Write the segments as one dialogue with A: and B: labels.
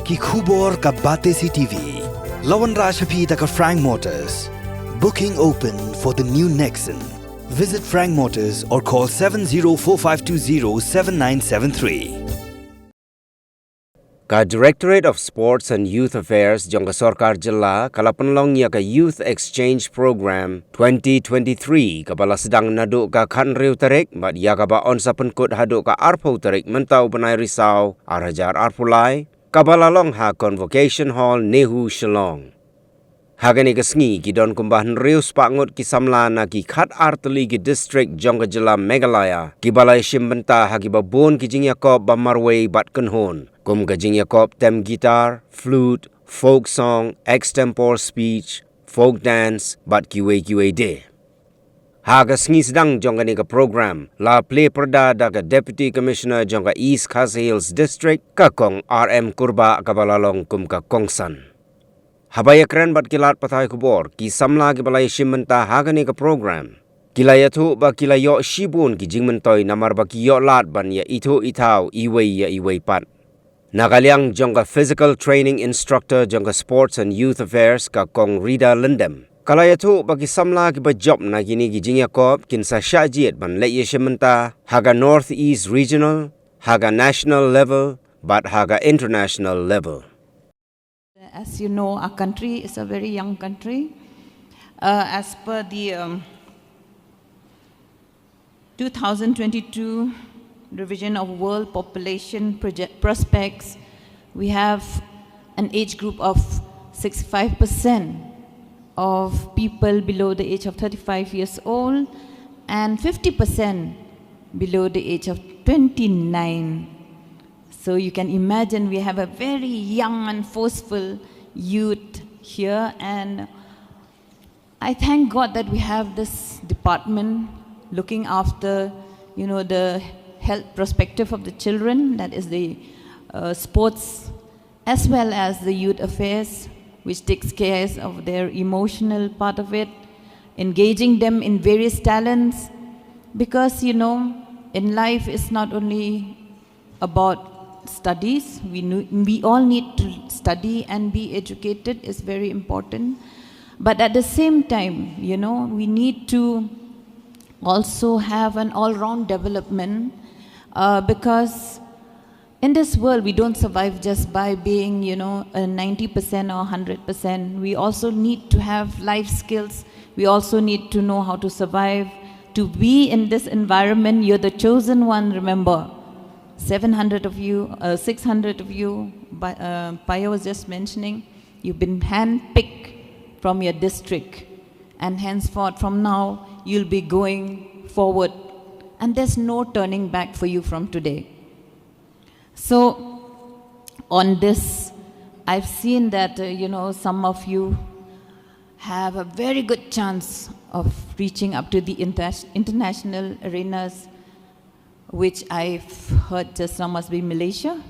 A: ki khubor ka bate si TV. Lawan Rashapi taka Frank Motors. Booking open for the new Nexon. Visit Frank Motors or call 7045207973.
B: Ka Directorate of Sports and Youth Affairs jong ka Sarkar Jilla kalapanlong niya ka Youth Exchange Program 2023 kabala Sdang nado ka Kanriw tarik mat ya ka ba on sa penkut hado ka Arpo tarik mentau Banai Risau Arhajar Arpulai kabala long ha Convocation Hall Nehu Shillong. Hagani ka sngi ki don kumbahan rius pangut ki samla na ki khat arteli ki district jong ka Jilla Meghalaya ki balai shimbenta hagi babon ki Jingïakob ba Rwai bat kanhon. Kum ka Jingïakob tem guitar, flute, folk song, extempore speech, folk dance, bat kiwe de. Haga sngi Sdang jong ka program, la play perda da ka Deputy Commissioner jong ka East Khas Hills District, ka kong RM Kurba kabalalong kum ka Kongsan. Habaya keren bat kilat patay kubor, ki samla ki balay shimmenta haga ka program. Kilaya tu ba kilayo shibun ki jingmentoy namar ba kiyo lat ban ya ito itaw iway pat. Nakaliang jong ka physical training instructor jong ka sports and youth affairs ka kong Rida Lindem. Kalaya tu ba ki samla ki ba job na kini ki Jingïakob kin sa Shad ban leye shimenta haga Northeast Regional, haga national level, but haga international level.
C: As you know, our country is a very young country. As per the 2022 revision of World Population Prospects, we have an age group of 65% of people below the age of 35 years old and 50% below the age of 29. So you can imagine we have a very young and forceful youth here, and I thank God that we have this department looking after, the health perspective of the children, that is the sports, as well as the youth affairs, which takes care of their emotional part of it, engaging them in various talents, because, in life it's not only about studies. We all need to study and be educated is very important. But at the same time, we need to also have an all-round development because in this world, we don't survive just by being, a 90% or 100%. We also need to have life skills. We also need to know how to survive. To be in this environment, you're the chosen one, remember. 700 of you, 600 of you, Paya was just mentioning, you've been handpicked from your district. And henceforth, from now, you'll be going forward. And there's no turning back for you from today. So, on this, I've seen that, some of you have a very good chance of reaching up to the international arenas, which I've heard just now must be Malaysia.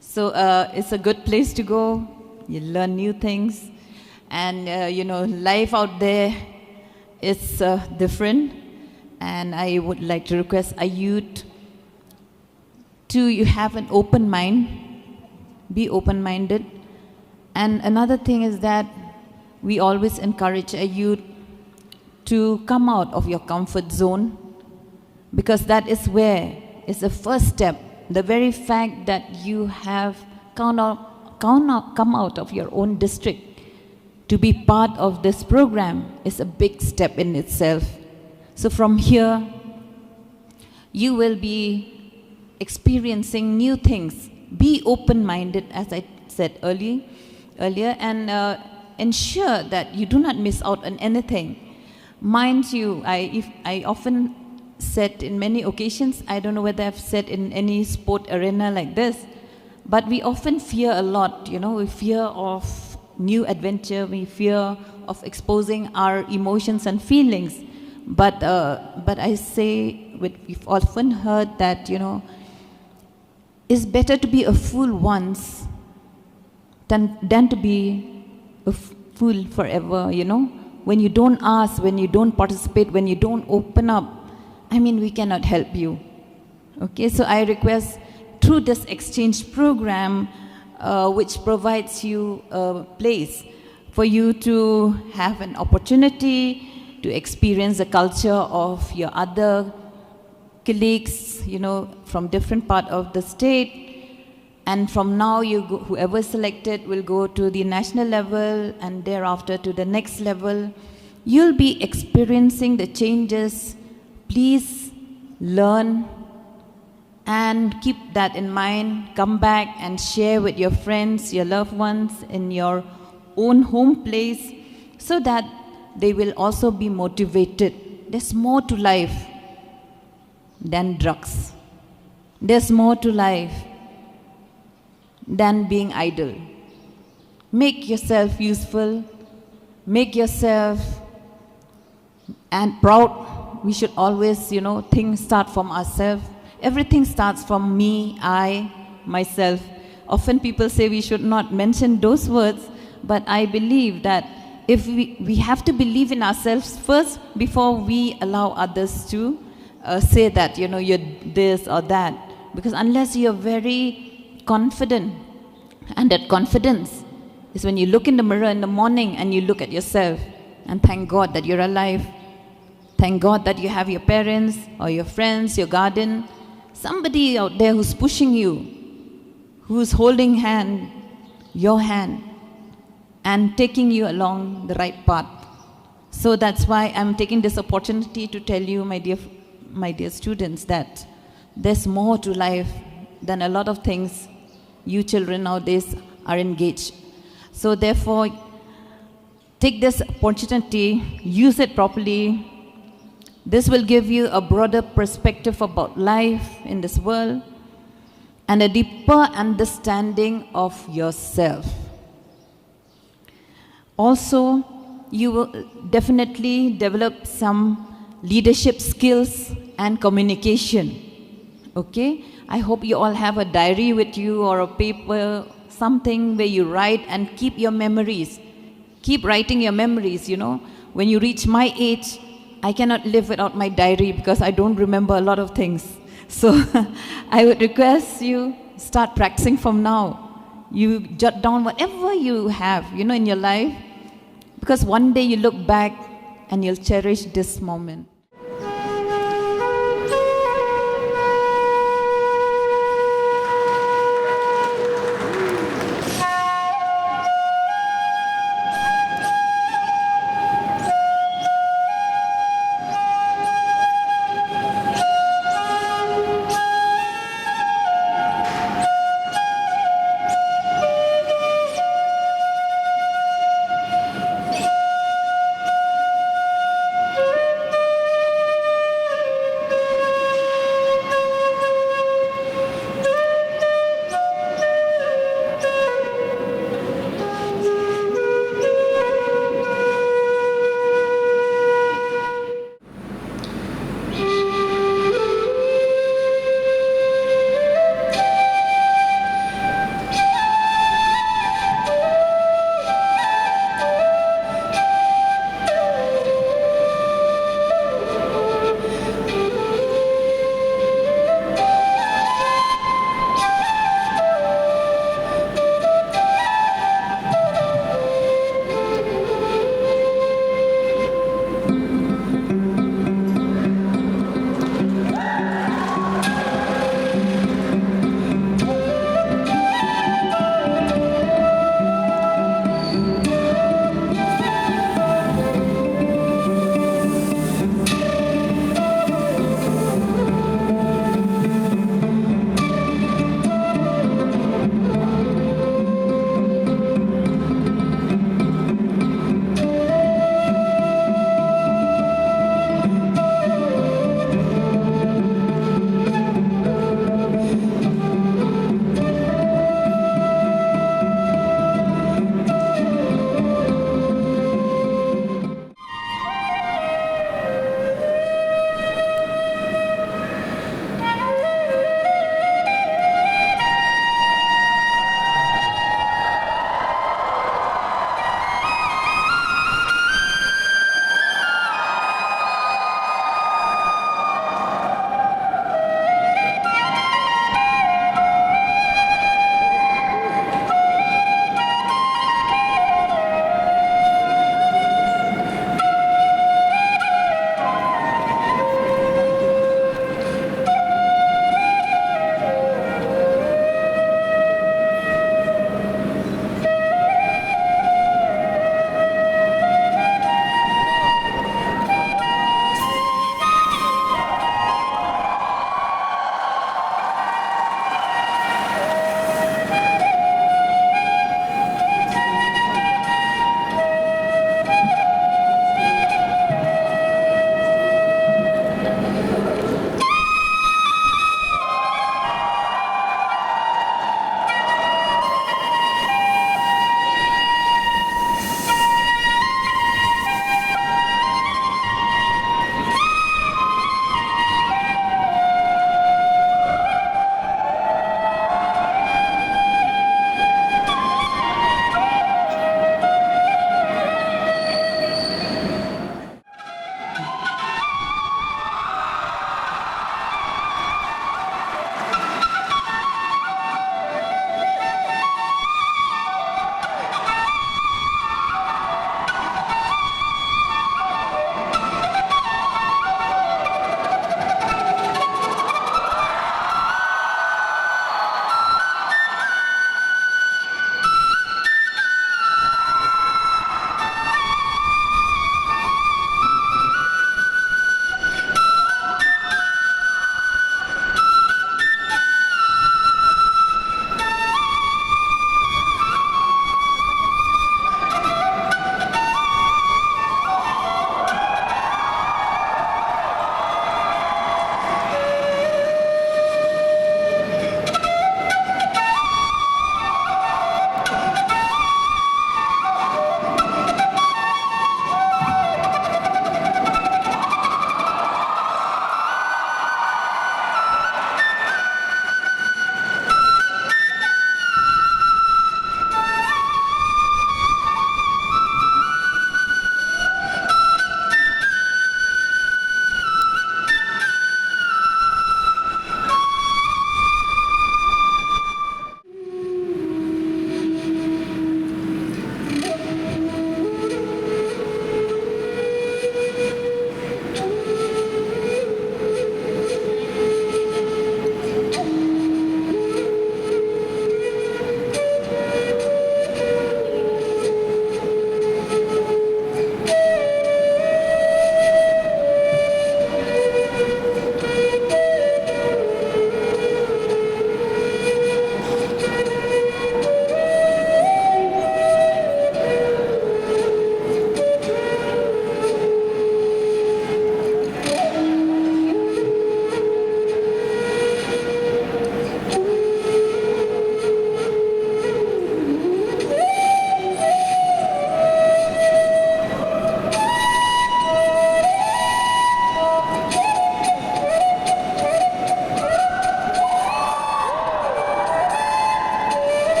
C: So it's a good place to go. You learn new things. And, life out there is different. And I would like to request a youth to have an open mind, be open-minded. And another thing is that we always encourage a youth to come out of your comfort zone, because that is where is the first step. The very fact that you have come out of your own district to be part of this program is a big step in itself. So from here, you will be experiencing new things. Be open-minded, as I said earlier, and ensure that you do not miss out on anything. Mind you, I often said in many occasions, I don't know whether I've said in any sport arena like this, but we often fear a lot, we fear of new adventure, we fear of exposing our emotions and feelings. But I say, we've often heard that, it's better to be a fool once than to be a fool forever, When you don't ask, when you don't participate, when you don't open up, we cannot help you. Okay, so I request through this exchange program, which provides you a place for you to have an opportunity to experience the culture of your other colleagues, from different part of the state. And from now, whoever is selected will go to the national level and thereafter to the next level. You'll be experiencing the changes. Please learn and keep that in mind. Come back and share with your friends, your loved ones in your own home place so that they will also be motivated. There's more to life than drugs. There's more to life than being idle. Make yourself useful. Make yourself and proud. We should always, things start from ourselves. Everything starts from me, I, myself. Often people say we should not mention those words, but I believe that if we have to believe in ourselves first before we allow others to say that, you're this or that. Because unless you're very confident, and that confidence is when you look in the mirror in the morning and you look at yourself and thank God that you're alive. Thank God that you have your parents or your friends, your guardian, somebody out there who's pushing you, who's holding your hand, and taking you along the right path. So that's why I'm taking this opportunity to tell you, my dear students, that there's more to life than a lot of things you children nowadays are engaged. So therefore, take this opportunity, use it properly. This will give you a broader perspective about life in this world and a deeper understanding of yourself. Also, you will definitely develop some leadership skills and communication. Okay? I hope you all have a diary with you or a paper, something where you write and keep your memories. Keep writing your memories, When you reach my age, I cannot live without my diary because I don't remember a lot of things. So I would request you start practicing from now. You jot down whatever you have, in your life, because one day you look back and you'll cherish this moment.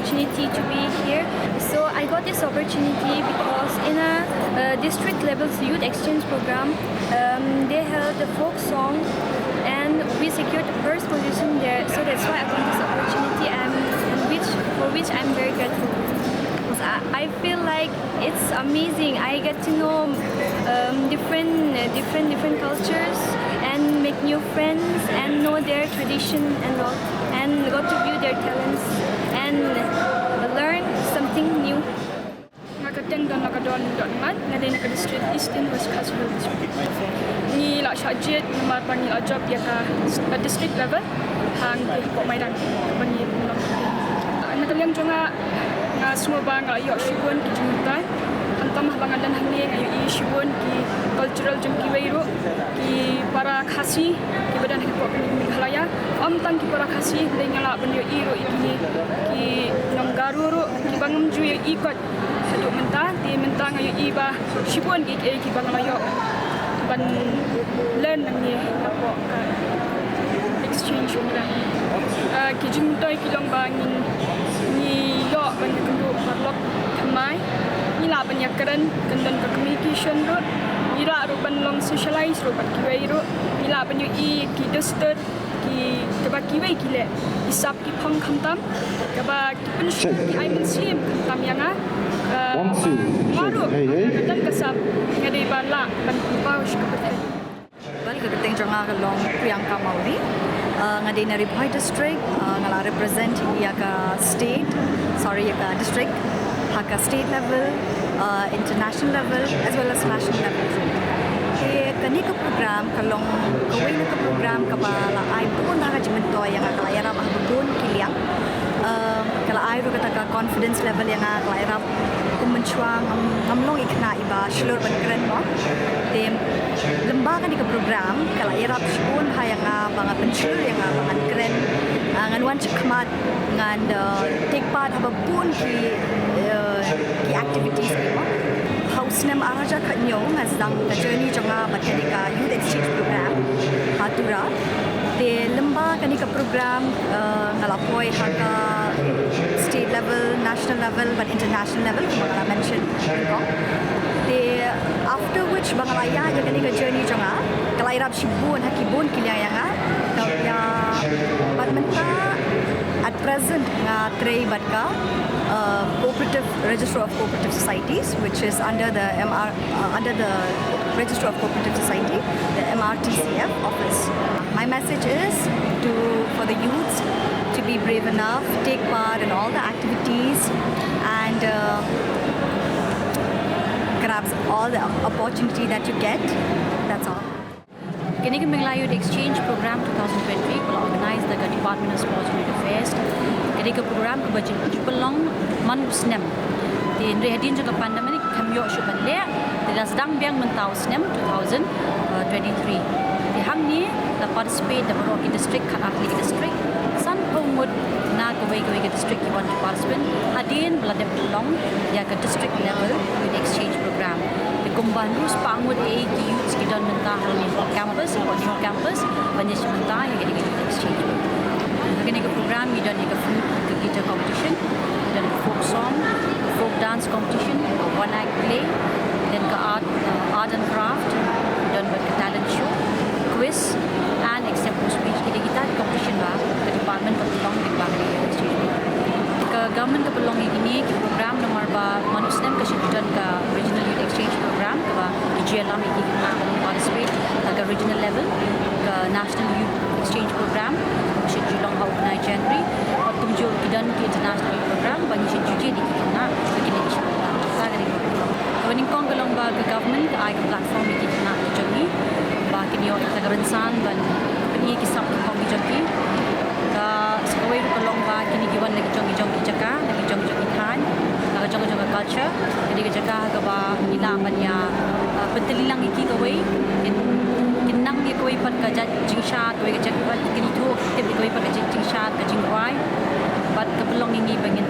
D: opportunity to be here. So I got this opportunity because in a district level youth exchange program, they held a folk song and we secured the first position there. So that's why I got this opportunity for which I'm very grateful. I feel like it's amazing. I get to know different cultures and make new friends and know their tradition and all, and got to view their talents and learn something new.
E: Nakateng dan nakadon donmat ngadai nak district Eastern West Cultural District. Ni la syajit nomor panggil job dia ka district level hang di kok maidan panggil nomor. Nakaliang jonga nga semua bang ayo shibun ki jumtai antam halangan dan hangni ayo i shibun ki cultural jumki weiru ki para khasi ki badan hip hop ni halaya amtam ki para khasi lengala banyo iro ikini ki nonggaru ro ki bangam ju ikot haduk mentah ti mentah ayo i ba shibun ki bang ayo ban learn ni lapo exchange umla ki jumtai ki long bangin ni yo ban kendu parlok kemai ni la ban yakran kendan ke communication road ira ro ban long socialize ro ban kiwei ro ni la ban yu i ki duster ki ba kiwei ki le isap ki phong khamtam ka ba ki pun ki ai men sim khamtam yanga maru dan kasap ngadai ban la ban paus ka betai
F: balik ke teng jonga ka long Priyanka Mauri ngadai na Rwai district ngala represent ya ka district haka state level international level as well as national level ke kani ka program kalong kawai na ka program ka bala ai pun ha jimen to yang kala yara bah bun kiliang kala ai ro kata ka confidence level yang kala yara kumenchuang ngamlong ikna iba shlur ban keren mo tem lembaga ni ka program kala yara pun ha yang banga penchur yang bangan keren ngan wan chakmat ngan take part haba pun ki activities mo house nem araja khanyo Sdang ka journey jonga batkanika youth exchange program hatura te lamba kanika program ngalapoi haka state level national level but international level kuma mention te after which bangalaya ya kanika journey jonga kalairap shibun hakibun kilayanga ya badmenta at present nga trei batka cooperative register of cooperative societies which is under the register of cooperative society the MRTCF office. My message is for the youths to be brave enough, take part in all the activities and grabs all the opportunity that you get. That's all.
G: Kini Melayu Exchange Program 2020 will organize the Department of Sports and Youth Affairs. Kini program ke bajin jupelong man usnem. Di Hadin juga pandemik kamyo syuban le. Di Sdang biang mentau snem 2023. Di hang ni the participate the Baroki district Athlete district san pumud na kawai district you want to participate. Hadin beladep long ya ke district level with exchange program. Di kumban rus pangud e youth kita mentah ni campus or new campus banyak mentah ya ke exchange. Kini program kita ni ke flute kita competition dan folk song, folk dance competition, one act play, then ke art and craft, dan ke talent show, quiz and acceptance speech. Kita competition bah ke department pelong di Bangli exchange. Ke government ke pelong ini ke program nomor ba manusnem ke dan ke regional youth exchange program ke ba GLM ini kita participate ke regional level ke national youth exchange program should Julong organize January or tumjul kidan ke international program bani should juji di kita begini insyaallah sagari when kong galong ba ke government ai ke platform ini kita jogi ba kinyo kita garansan ban peni kisap kong jogi ka sekawai galong ba kini giwan lagi jogi jaka lagi jogi than lagi jogi culture jadi ke jaka ka ba nilang banya pentelilang iki kawai kinang dia koi pat ka Shad koi ka kini tu tip koi pat ka Shad ka Rwai but ka belong ini bangin